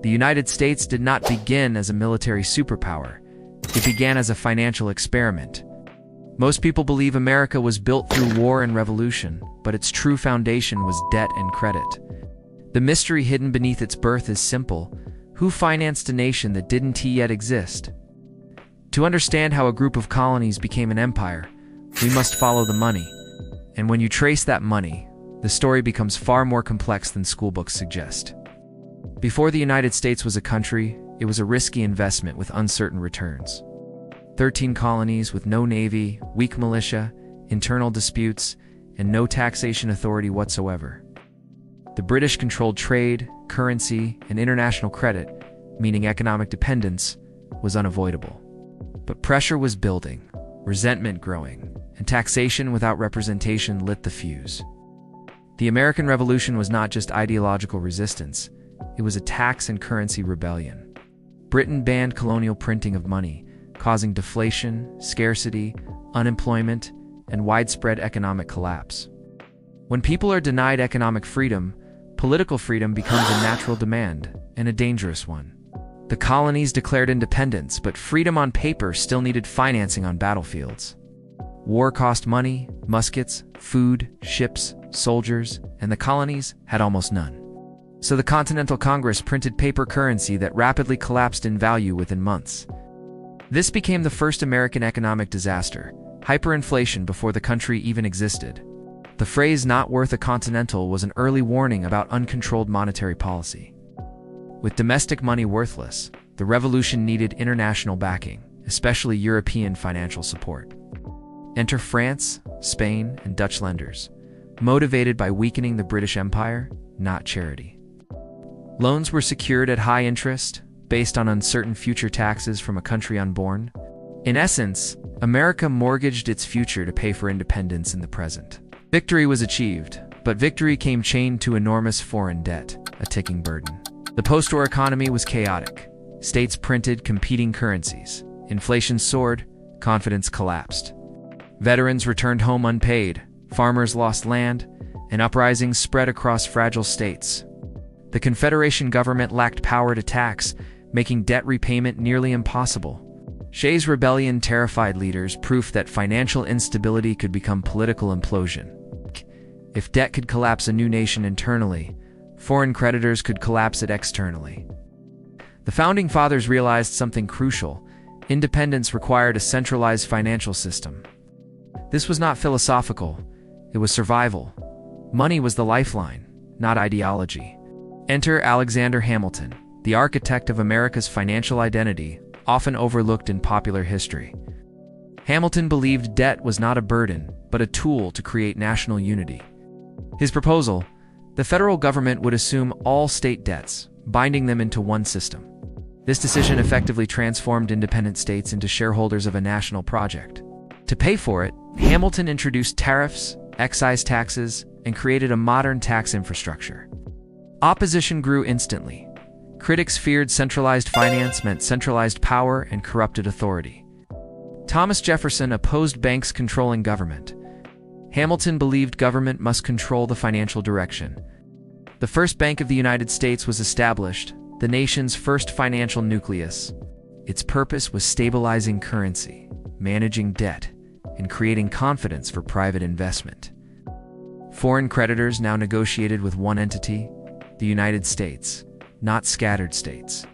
The United States did not begin as a military superpower. It began as a financial experiment. Most people believe America was built through war and revolution, but its true foundation was debt and credit. The mystery hidden beneath its birth is simple. Who financed a nation that didn't yet exist? To understand how a group of colonies became an empire, we must follow the money. And when you trace that money, the story becomes far more complex than schoolbooks suggest. Before the United States was a country, it was a risky investment with uncertain returns. 13 colonies with no navy, weak militia, internal disputes, and no taxation authority whatsoever. The British controlled trade, currency, and international credit, meaning economic dependence, was unavoidable. But pressure was building, resentment growing, and taxation without representation lit the fuse. The American Revolution was not just ideological resistance, it was a tax and currency rebellion. Britain banned colonial printing of money, causing deflation, scarcity, unemployment, and widespread economic collapse. When people are denied economic freedom, political freedom becomes a natural demand, and a dangerous one. The colonies declared independence, but freedom on paper still needed financing on battlefields. War cost money, muskets, food, ships, soldiers, and the colonies had almost none. So the Continental Congress printed paper currency that rapidly collapsed in value within months. This became the first American economic disaster, hyperinflation before the country even existed. The phrase "not worth a continental" was an early warning about uncontrolled monetary policy. With domestic money worthless, the revolution needed international backing, especially European financial support. Enter France, Spain, and Dutch lenders, motivated by weakening the British Empire, not charity. Loans were secured at high interest, based on uncertain future taxes from a country unborn. In essence, America mortgaged its future to pay for independence in the present. Victory was achieved, but victory came chained to enormous foreign debt, a ticking burden. The post-war economy was chaotic. States printed competing currencies. Inflation soared, confidence collapsed. Veterans returned home unpaid, farmers lost land, and uprisings spread across fragile states. The Confederation government lacked power to tax, making debt repayment nearly impossible. Shays' rebellion terrified leaders, proof that financial instability could become political implosion. If debt could collapse a new nation internally, foreign creditors could collapse it externally. The Founding Fathers realized something crucial. Independence required a centralized financial system. This was not philosophical, it was survival. Money was the lifeline, not ideology. Enter Alexander Hamilton, the architect of America's financial identity, often overlooked in popular history. Hamilton believed debt was not a burden, but a tool to create national unity. His proposal: the federal government would assume all state debts, binding them into one system. This decision effectively transformed independent states into shareholders of a national project. To pay for it, Hamilton introduced tariffs, excise taxes, and created a modern tax infrastructure. Opposition grew instantly. Critics feared centralized finance meant centralized power and corrupted authority. Thomas Jefferson opposed banks controlling government. Hamilton believed government must control the financial direction. The first Bank of the United States was established, the nation's first financial nucleus. Its purpose was stabilizing currency, managing debt, and creating confidence for private investment. Foreign creditors now negotiated with one entity, the United States, not scattered states.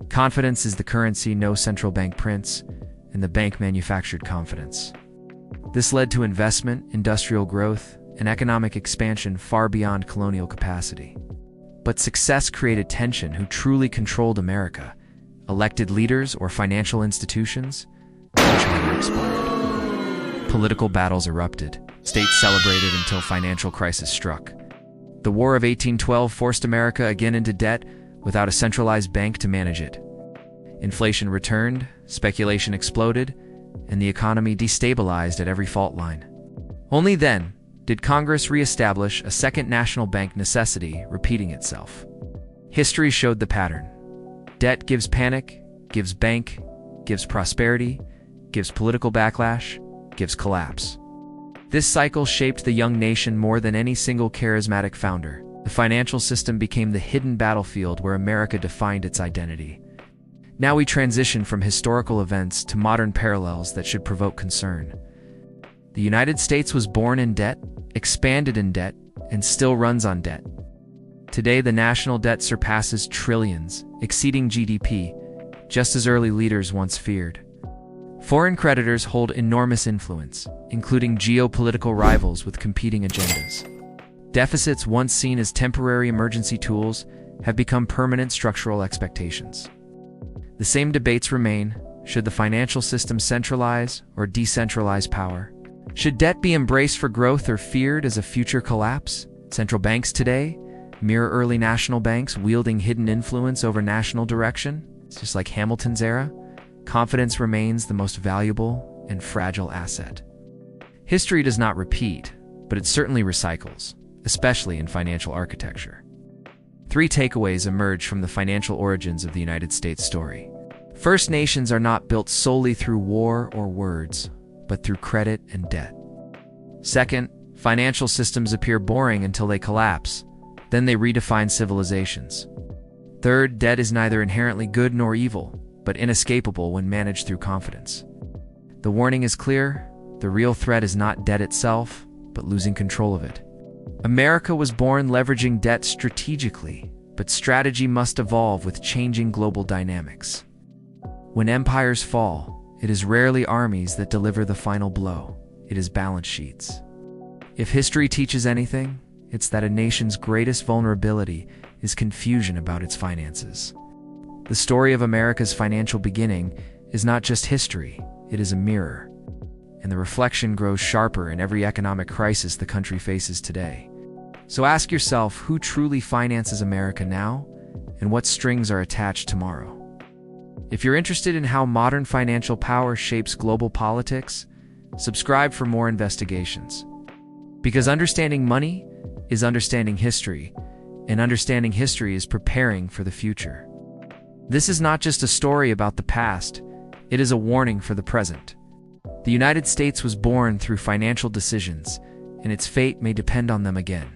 Confidence is the currency no central bank prints, and the bank manufactured confidence. This led to investment, industrial growth, and economic expansion far beyond colonial capacity. But success created tension. Who truly controlled America? Elected leaders or financial institutions? Which never expired. Political battles erupted. States celebrated until financial crisis struck. The War of 1812 forced America again into debt without a centralized bank to manage it. Inflation returned, speculation exploded, and the economy destabilized at every fault line. Only then did Congress re-establish a second national bank, necessity repeating itself. History showed the pattern. Debt gives panic, gives bank, gives prosperity, gives political backlash, gives collapse. This cycle shaped the young nation more than any single charismatic founder. The financial system became the hidden battlefield where America defined its identity. Now we transition from historical events to modern parallels that should provoke concern. The United States was born in debt, expanded in debt, and still runs on debt. Today, the national debt surpasses trillions, exceeding GDP, just as early leaders once feared. Foreign creditors hold enormous influence, including geopolitical rivals with competing agendas. Deficits once seen as temporary emergency tools have become permanent structural expectations. The same debates remain: should the financial system centralize or decentralize power? Should debt be embraced for growth or feared as a future collapse? Central banks today mirror early national banks wielding hidden influence over national direction. It's just like Hamilton's era. Confidence remains the most valuable and fragile asset. History does not repeat, but it certainly recycles, especially in financial architecture. 3 takeaways emerge from the financial origins of the United States story. First, nations are not built solely through war or words, but through credit and debt. Second, financial systems appear boring until they collapse. Then they redefine civilizations. Third, debt is neither inherently good nor evil, but inescapable when managed through confidence. The warning is clear: the real threat is not debt itself, but losing control of it. America was born leveraging debt strategically, but strategy must evolve with changing global dynamics. When empires fall, it is rarely armies that deliver the final blow. It is balance sheets. If history teaches anything, it's that a nation's greatest vulnerability is confusion about its finances. The story of America's financial beginning is not just history, it is a mirror. And the reflection grows sharper in every economic crisis the country faces today. So ask yourself, who truly finances America now, and what strings are attached tomorrow? If you're interested in how modern financial power shapes global politics, subscribe for more investigations. Because understanding money is understanding history, and understanding history is preparing for the future. This is not just a story about the past, it is a warning for the present. The United States was born through financial decisions, and its fate may depend on them again.